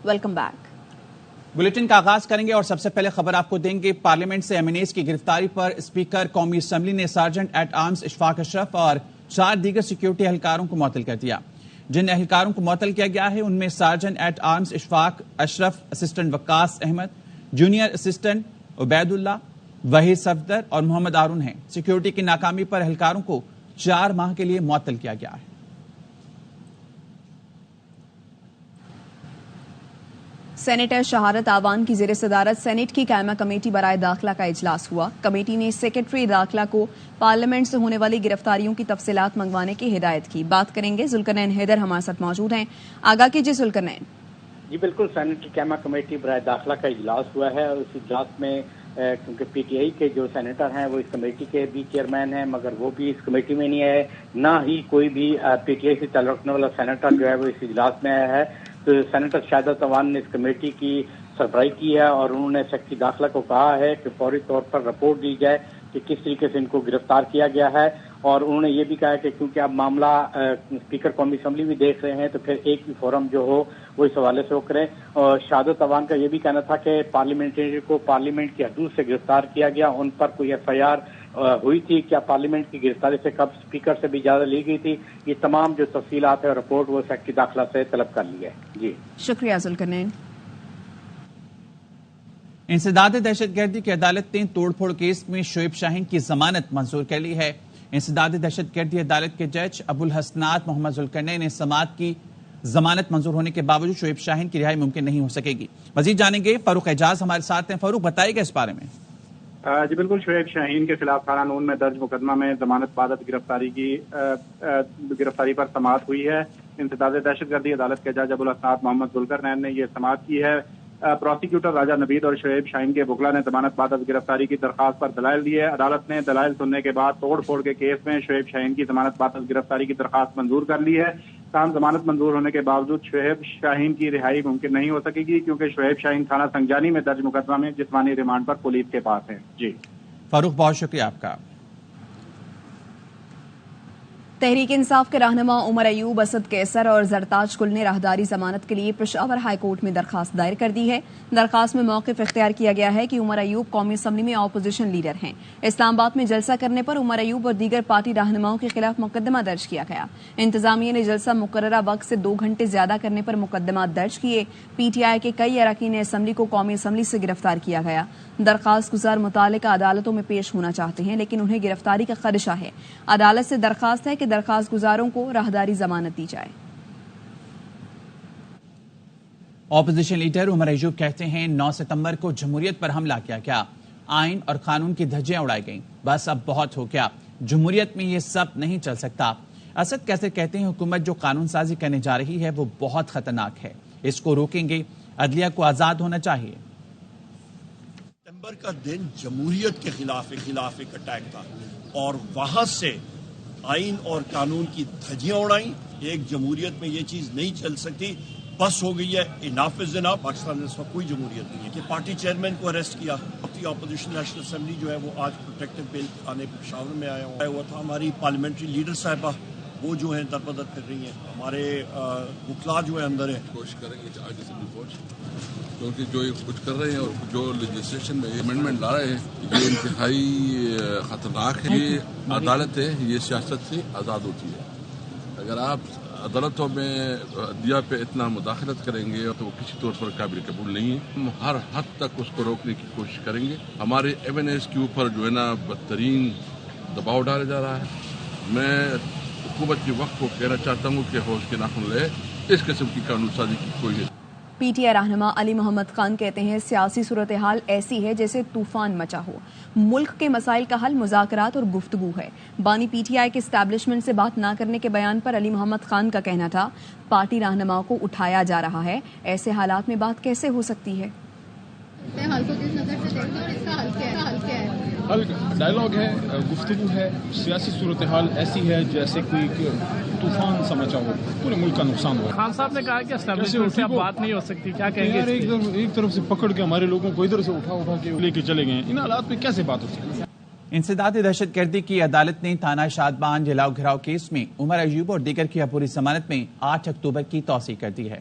Welcome back. Bulletin کا آغاز کریں گے اور سب سے پہلے خبر آپ کو دیں گے۔ پارلیمنٹ سے MNAs کی گرفتاری پر اسپیکر قومی اسمبلی نے سارجنٹ ایٹ آرمز اشفاق اشرف اور 4 دیگر سیکیورٹی اہلکاروں کو معطل کر دیا۔ جن اہلکاروں کو معطل کیا گیا ہے ان میں sergeant at arms Ashfaq Ashraf, assistant Waqas Ahmed, junior assistant Ubaid Ullah, Waheed Safdar اور محمد ہارون ہیں۔ سیکیورٹی کی ناکامی پر اہلکاروں کو 4 ماہ کے لیے معطل کیا گیا ہے۔ سینیٹر شہارت آوان کی زیر صدارت سینیٹ کی قائمہ کمیٹی برائے داخلہ کا اجلاس ہوا۔ کمیٹی نے سیکرٹری داخلہ کو پارلیمنٹ سے ہونے والی گرفتاریوں کی تفصیلات منگوانے کی ہدایت کی۔ بات کریں گے، ذوالقرنین حیدر ہمارے ساتھ موجود ہیں۔ آگاہ کیجیے ذوالقرنین۔ جی بالکل، سینیٹ کی قائمہ کمیٹی برائے داخلہ کا اجلاس ہوا ہے اور اس اجلاس میں کیونکہ PTI کے جو سینیٹر ہیں وہ اس کمیٹی کے بھی چیئرمین ہیں، مگر وہ بھی اس کمیٹی میں نہیں آئے، نہ ہی کوئی بھی PTI سے تعلق رکھنے والا سینیٹر جو ہے وہ اس اجلاس میں آیا ہے۔ تو سینیٹر شہادت آوان نے اس کمیٹی کی سربراہی کی ہے اور انہوں نے سیکرٹری داخلہ کو کہا ہے کہ فوری طور پر رپورٹ دی جائے کہ کس طریقے سے ان کو گرفتار کیا گیا ہے، اور انہوں نے یہ بھی کہا کہ کیونکہ اب معاملہ اسپیکر قومی اسمبلی بھی دیکھ رہے ہیں تو پھر ایک بھی فورم جو ہو وہ اس حوالے سے وہ کریں۔ اور شہادت آوان کا یہ بھی کہنا تھا کہ پارلیمنٹری کو پارلیمنٹ کی حدود سے گرفتار کیا گیا، ان پر کوئی FIR ہوئی تھی، کیا پارلیمنٹ کی گرفتاری سے کب اسپیکر سے بھی اجازت لی گئی تھی، یہ تمام جو تفصیلات ہے رپورٹ وہ سیکرٹری داخلہ سے طلب کر لی ہے۔ جی شکریہ ذوالقرنین۔ انسداد دہشت گردی کی عدالت نے توڑ پھوڑ کیس میں شعیب شاہین کی ضمانت منظور کر لی ہے۔ انسداد دہشت گردی عدالت کے جج ابو الحسنات محمد ذوالقرنین نے سماعت کی ضمانت منظور ہونے کے باوجود شعیب شاہین کی رہائی ممکن نہیں ہو سکے گی۔ مزید جانیں گے، فاروق اعجاز ہمارے ساتھ ہیں۔ فاروق، بتائیے گا اس بارے میں۔ جی بالکل، شعیب شاہین کے خلاف تھانہ نون میں درج مقدمہ میں ضمانت بعد گرفتاری پر سماعت ہوئی ہے۔ انسداد دہشت گردی عدالت کے جج ابو الحسنات محمد ذوالقرنین نے یہ سماعت کی ہے۔ پروسیکیوٹر راجہ نوید اور شعیب شاہین کے وکلا نے ضمانت بعد از گرفتاری کی درخواست پر دلائل دیے۔ عدالت نے دلائل سننے کے بعد توڑ پھوڑ کے کیس میں شعیب شاہین کی ضمانت بعد از گرفتاری کی درخواست منظور کر لی ہے۔ تاہم ضمانت منظور ہونے کے باوجود شعیب شاہین کی رہائی ممکن نہیں ہو سکے گی کیونکہ شعیب شاہین تھانہ سنجانی میں درج مقدمہ میں جسمانی ریمانڈ پر پولیس کے پاس ہیں۔ جی فاروق، بہت شکریہ آپ کا۔ تحریک انصاف کے رہنما عمر ایوب، اسد کیسر اور زرتاج گل نے راہداری ضمانت کے لیے پشاور ہائی کورٹ میں درخواست دائر کر دی ہے۔ درخواست میں موقف اختیار کیا گیا ہے کہ عمر ایوب قومی اسمبلی میں اپوزیشن لیڈر ہیں۔ اسلام آباد میں جلسہ کرنے پر عمر ایوب اور دیگر پارٹی رہنماؤں کے خلاف مقدمہ درج کیا گیا۔ انتظامیہ نے جلسہ مقررہ وقت سے 2 گھنٹے زیادہ کرنے پر مقدمات درج کیے۔ PTI کے کئی اراکین اسمبلی کو قومی اسمبلی سے گرفتار کیا گیا۔ درخواست گزار متعلقہ عدالتوں میں پیش ہونا چاہتے ہیں لیکن انہیں گرفتاری کا خدشہ ہے۔ عدالت سے درخواست ہے کہ درخواست گزاروں کو راہداری ضمانت دی جائے۔ اپوزیشن لیڈر عمر ایوب کہتے ہیں 9 ستمبر کو جمہوریت پر حملہ کیا گیا، آئین اور قانون کی دھجیاں اڑائی گئیں، بس اب بہت ہو گیا، جمہوریت میں یہ سب نہیں چل سکتا۔ اسد کیسر کہتے ہیں حکومت جو قانون سازی کرنے جا رہی ہے وہ بہت خطرناک ہے، اس کو روکیں گے، عدلیہ کو آزاد ہونا چاہیے۔ ستمبر کا دن جمہوریت کے خلاف ایک اٹیک تھا اور وہاں سے آئین اور قانون کی دھجیاں اڑائیں۔ ایک جمہوریت میں یہ چیز نہیں چل سکتی، بس ہو گئی ہے، اناف از اناف۔ پاکستان میں اس وقت کوئی جمہوریت نہیں ہے کہ پارٹی چیئرمین کو اریسٹ کیا۔ اپوزیشن نیشنل اسمبلی جو ہے وہ آج پروٹیکٹیو بیل آنے پشاور میں آیا ہوا تھا۔ ہماری پارلیمنٹری لیڈر صاحبہ وہ جو ہیں در بدر کر رہی ہیں، ہمارے وکلا جو ہے اندر ہے، کوشش کریں گے کہ آگے سے بھی پہنچ، کیونکہ جو یہ کچھ کر رہے ہیں اور جو لیجسلیشن میں امینڈمنٹ لا رہے ہیں یہ انتہائی خطرناک ہے۔ یہ عدالت ہے، یہ سیاست سے آزاد ہوتی ہے۔ اگر آپ عدالتوں میں عدلیہ پہ اتنا مداخلت کریں گے تو وہ کسی طور پر قابل قبول نہیں ہے۔ ہم ہر حد تک اس کو روکنے کی کوشش کریں گے۔ ہمارے MNAs کے اوپر جو ہے نا بدترین دباؤ ڈالا جا رہا ہے۔ میں حکومت کے وقت کو کہنا چاہتا ہوں کہ ہوش کے ناخن لے، اس قسم کی قانون سازی کی کوئی PTI رہنما علی محمد خان کہتے ہیں سیاسی صورتحال ایسی ہے جیسے طوفان مچا ہو، ملک کے مسائل کا حل مذاکرات اور گفتگو ہے۔ بانی PTI کے اسٹیبلشمنٹ سے بات نہ کرنے کے بیان پر علی محمد خان کا کہنا تھا پارٹی رہنماؤں کو اٹھایا جا رہا ہے، ایسے حالات میں بات کیسے ہو سکتی ہے؟ حل ڈائلاگ ہے، گفتگو ہے، سیاسی صورتحال ایسی ہے جیسے کوئی طوفان سا مچا ہو، پورے ملک کا نقصان ہوا۔ خان صاحب نے کہا کہ اسٹیبلشمنٹ سے اب بات نہیں ہو سکتی، کیا کہیں گے؟ ایک طرف سے پکڑ کے ہمارے لوگوں کو ادھر سے اٹھا کے لے کے چلے گئے، ان حالات میں کیسے بات ہو سکتی ہے؟ انسداد دہشت گردی کی عدالت نے تھانہ شادبان جلاؤ گھراؤ کیس میں عمر ایوب اور دیگر کی عبوری ضمانت میں 8 اکتوبر کی توسیع کر دی ہے۔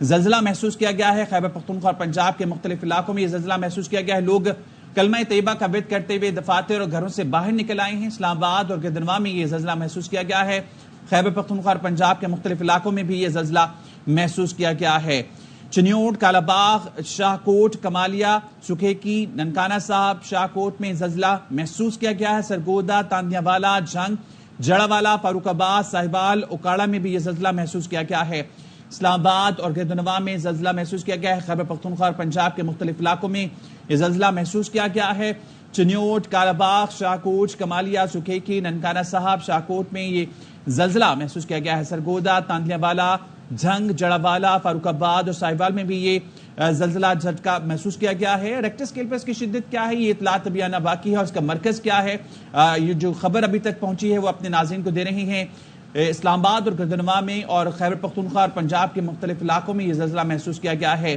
زلزلہ محسوس کیا گیا ہے. خیبر پختونخوا اور پنجاب کے مختلف علاقوں میں یہ زلزلہ محسوس کیا گیا ہے. لوگ کلمہ طیبہ کا ورد کرتے ہوئے دفاتر اور گھروں سے باہر نکل آئے ہیں. اسلام آباد اور گردنواں میں یہ زلزلہ محسوس کیا گیا ہے. خیبر پختونخوا اور پنجاب کے مختلف علاقوں میں بھی یہ زلزلہ محسوس کیا گیا ہے. چنیوٹ، کالا باغ، شاہ کوٹ، کمالیہ، سکھیکی، ننکانہ صاحب، شاہ کوٹ میں زلزلہ محسوس کیا گیا ہے. سرگودا، تاندیا والا، جنگ، جڑا والا، فاروق آباد، ساہیوال، اکاڑا میں بھی یہ زلزلہ محسوس کیا گیا ہے. اسلام آباد اور گردنواں میں زلزلہ محسوس کیا گیا ہے. خیبر پختونخوا اور پنجاب کے مختلف علاقوں میں یہ زلزلہ محسوس کیا گیا ہے. چنیوٹ، کالا باغ، شاہ کوٹ، کمالیہ، سکھیکی، ننکانہ صاحب، شاہ کوٹ میں یہ زلزلہ محسوس کیا گیا ہے. سرگودا، تاندیا والا، جھنگ، جڑا والا، فاروق آباد اور ساہیوال میں بھی یہ زلزلہ جھٹکا محسوس کیا گیا ہے. ریکٹر اسکیل پر اس کی شدت کیا ہے یہ اطلاعات ابھی آنا باقی ہے اور اس کا مرکز کیا ہے یہ جو خبر ابھی تک پہنچی ہے وہ اپنے ناظرین کو دے رہی ہیں. اسلام آباد اور گردنواں میں اور خیبر پختونخوا اور پنجاب کے مختلف علاقوں میں یہ زلزلہ محسوس کیا گیا ہے.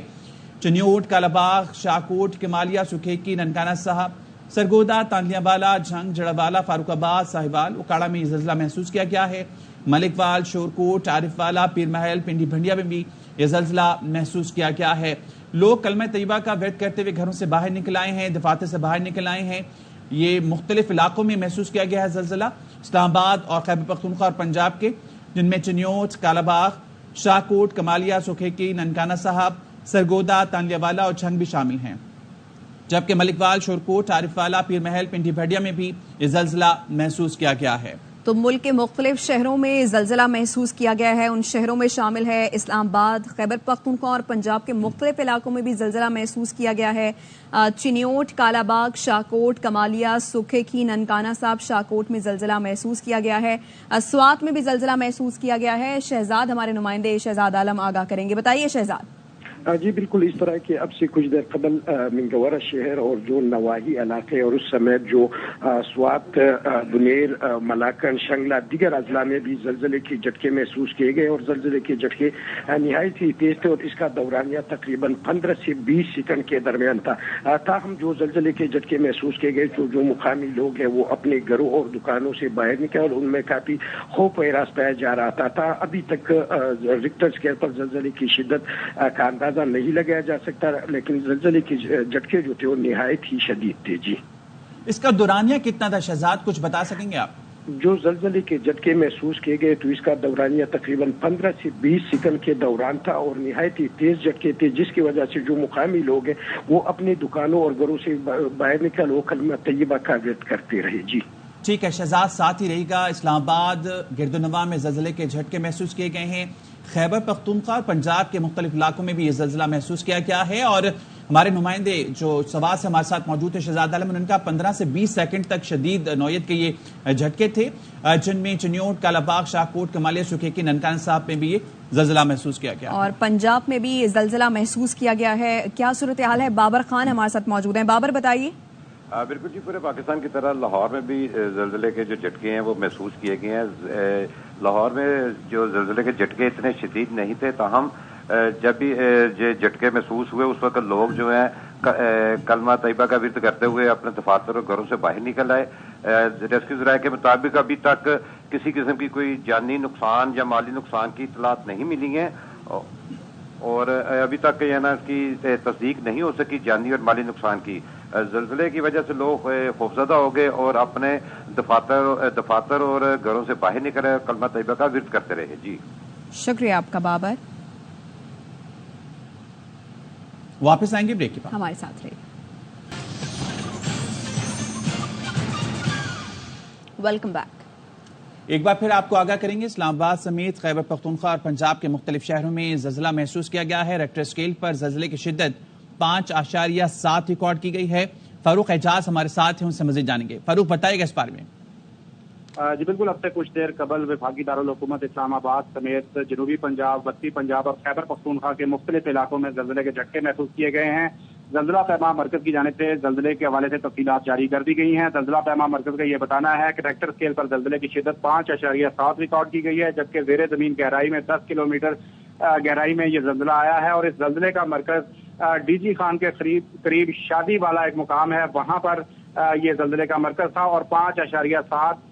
چنیوٹ، کالا باغ، شاہ کوٹ، کمالیہ، سکھیکی، ننکانہ صاحب، سرگودا، تاندیا والا، جھنگ، جڑا والا، فاروق آباد، ساہیوال، اکاڑا میں یہ زلزلہ محسوس کیا گیا ہے. ملک وال، شورکوٹ، عارف والا، پیر محل، پنڈی بھنڈیا میں بھی یہ زلزلہ محسوس کیا گیا ہے. لوگ کلمہ طیبہ کا ورد کرتے ہوئے گھروں سے باہر نکل آئے ہیں، دفاتر سے باہر نکل آئے ہیں. یہ مختلف علاقوں میں محسوس کیا گیا ہے زلزلہ. اسلام آباد اور خیبر پختونخوا اور پنجاب کے، جن میں چنیوٹ، کالا باغ، شاہ کوٹ، کمالیہ، سکھیکی، ننکانہ صاحب، سرگودا، تاندیا والا اور جھنگ بھی شامل ہیں. جبکہ ملک وال، شورکوٹ، عارف والا، پیر محل، پنڈی بھنڈیا میں بھی یہ زلزلہ محسوس کیا گیا ہے. تو ملک کے مختلف شہروں میں زلزلہ محسوس کیا گیا ہے. ان شہروں میں شامل ہے اسلام آباد، خیبر پختونخوا اور پنجاب کے مختلف علاقوں میں بھی زلزلہ محسوس کیا گیا ہے. چنیوٹ، کالا باغ، شاہ کوٹ، کمالیہ، سکھیکی، ننکانہ صاحب، شاہ کوٹ میں زلزلہ محسوس کیا گیا ہے. سوات میں بھی زلزلہ محسوس کیا گیا ہے. شہزاد ہمارے نمائندے شہزاد عالم آگاہ کریں گے. بتائیے شہزاد. جی بالکل اس طرح کہ اب سے کچھ دیر قبل منگورہ شہر اور جو نواحی علاقے اور اس سمیت جو سوات، بنیر، ملاکن، شنگلہ، دیگر اضلاع میں بھی زلزلے کے جھٹکے محسوس کیے گئے اور زلزلے کے جھٹکے نہایت ہی تیز تھے اور اس کا دورانیہ تقریباً 15 سے 20 سیکنڈ کے درمیان تھا. تاہم جو زلزلے کے جھٹکے محسوس کیے گئے جو مقامی لوگ ہیں وہ اپنے گھروں اور دکانوں سے باہر نکلے اور ان میں کافی خوف و ہراس پایا جا رہا تھا. ابھی تک ریکٹر اسکیل پر زلزلے کی شدت کا اندازہ نہیں لگایا جا سکتا لیکن زلزلے کے جھٹکے جو تھے وہ نہایت ہی شدید تھے. جی اس کا دورانیہ کتنا تھا شہزاد، کچھ بتا سکیں گے آپ؟ جو زلزلے کے جھٹکے محسوس کیے گئے تو اس کا دورانیہ تقریباً 15 سے 20 سیکنڈ کے دوران تھا اور نہایت ہی تیز جھٹکے تھے جس کی وجہ سے جو مقامی لوگ ہیں وہ اپنے دکانوں اور گھروں سے باہر نکل وہ کلمہ طیبہ کا ورد کرتے رہے. جی ٹھیک ہے شہزاد، ساتھ ہی رہے گا. اسلام آباد، گردنواں میں زلزلے کے جھٹکے محسوس کیے گئے ہیں. خیبر پختونخوا اور پنجاب کے مختلف علاقوں میں بھی یہ زلزلہ محسوس کیا گیا ہے اور ہمارے نمائندے جو سوات سے ہمارے ساتھ موجود ہیں شہزاد عالم، ان کا 15 سے 20 سیکنڈ تک شدید نوعیت کے یہ جھٹکے تھے جن میں چنیوٹ، کالا باغ، شاہ کوٹ، کمالیہ، سکھیکی، ننکانہ صاحب میں بھی یہ زلزلہ محسوس کیا گیا اور پنجاب میں بھی یہ زلزلہ محسوس کیا گیا ہے. کیا صورتحال ہے؟ بابر خان ہمارے ساتھ موجود ہیں. بابر بتائیے. بالکل جی، پورے پاکستان کی طرح لاہور میں بھی زلزلے کے جو جھٹکے ہیں وہ محسوس کیے گئے ہیں. لاہور میں جو زلزلے کے جھٹکے اتنے شدید نہیں تھے تاہم جب بھی یہ جھٹکے محسوس ہوئے اس وقت لوگ جو ہیں کلمہ طیبہ کا ورد کرتے ہوئے اپنے دفاتر اور گھروں سے باہر نکل آئے. ریسکیو ذرائع کے مطابق ابھی تک کسی قسم کی کوئی جانی نقصان یا مالی نقصان کی اطلاعات نہیں ملی ہیں اور ابھی تک یہ نا اس کی تصدیق نہیں ہو سکی جانی اور مالی نقصان کی. زلزلے کی وجہ سے لوگ خوفزدہ ہو گئے اور اپنے دفاتر اور گھروں سے باہر نکل رہے کلمہ طیبہ کا ورد کرتے رہے. جی شکریہ آپ کا بابر. واپس آئیں گے بریک کے بعد. ہمارے ساتھ رہے. Welcome back. ایک بار پھر آپ کو آگاہ کریں گے اسلام آباد سمیت خیبر پختونخوا اور پنجاب کے مختلف شہروں میں زلزلہ محسوس کیا گیا ہے. ریکٹر اسکیل پر زلزلے کی شدت 5.7 ریکارڈ کی گئی ہے. فاروق اعجاز ہمارے ساتھ ہیں، ان سے مزید جانیں گے. فاروق بتائیے گا اس بارے میں. جی بالکل، اب سے کچھ دیر قبل وفاقی دارالحکومت اسلام آباد سمیت جنوبی پنجاب، وسطی پنجاب اور خیبر پختونخوا کے مختلف علاقوں میں زلزلے کے جھٹکے محسوس کیے گئے ہیں. زلزلہ پیما مرکز کی جانب سے زلزلے کے حوالے سے تفصیلات جاری کر دی گئی ہیں. زلزلہ پیما مرکز کا یہ بتانا ہے کہ ریکٹر اسکیل پر زلزلے کی شدت 5.7 ریکارڈ کی گئی ہے جبکہ زیر زمین گہرائی میں 10 کلومیٹر گہرائی میں یہ زلزلہ آیا ہے اور اس زلزلے کا مرکز ڈی جی خان کے قریب شادی والا ایک مقام ہے، وہاں پر یہ زلزلے کا مرکز تھا اور 5.7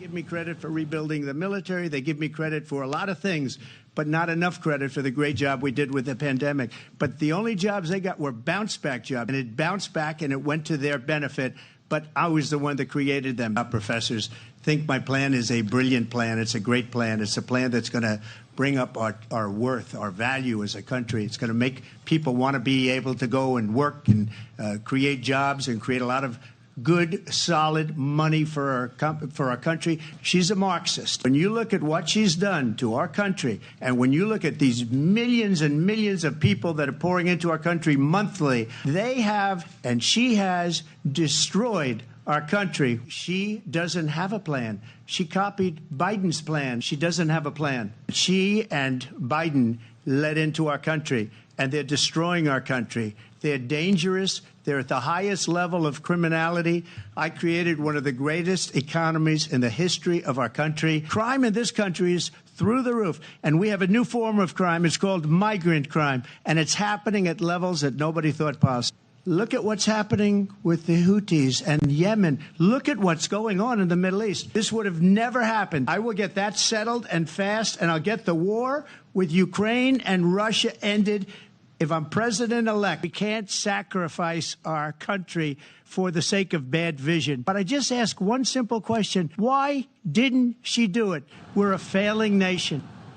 Give me credit for rebuilding the military. They give me credit for a lot of things, but not enough credit for the great job we did with the pandemic. But the only jobs they got were bounce back jobs, and it bounced back and it went to their benefit. But I was the one that created them. Our professors think my plan is a brilliant plan. It's a great plan. It's a plan that's going to bring up our worth, our value as a country. It's going to make people want to be able to go and work and create jobs and create a lot of good, solid money for our country. She's a Marxist. When you look at what she's done to our country, and when you look at these millions and millions of people that are pouring into our country monthly, they have, and she has, destroyed our country. She doesn't have a plan. She copied Biden's plan. She doesn't have a plan. She and Biden led into our country, and they're destroying our country. They're dangerous. They're at the highest level of criminality. I created one of the greatest economies in the history of our country. Crime in this country is through the roof. And we have a new form of crime. It's called migrant crime. And it's happening at levels that nobody thought possible. Look at what's happening with the Houthis and Yemen. Look at what's going on in the Middle East. This would have never happened. I will get that settled and fast, and I'll get the war with Ukraine and Russia ended. If I'm president-elect, we can't sacrifice our country for the sake of bad vision. But I just ask one simple question. Why didn't she do it? We're a failing nation.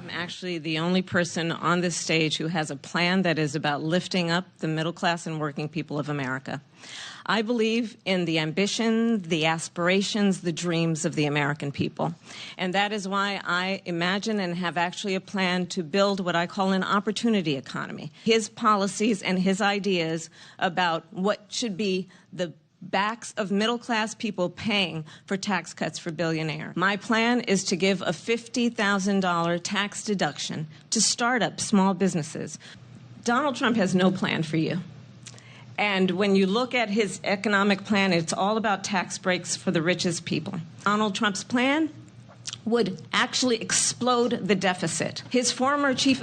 I'm actually the only person on this stage who has a plan that is about lifting up the middle class and working people of America. I believe in the ambition, the aspirations, the dreams of the American people. And that is why I imagine and have actually a plan to build what I call an opportunity economy. His policies and his ideas about what should be the backs of middle-class people paying for tax cuts for billionaires. My plan is to give a $50,000 tax deduction to start up small businesses. Donald Trump has no plan for you. And when you look at his economic plan, it's all about tax breaks for the richest people. Donald Trump's plan would actually explode the deficit. His former chief...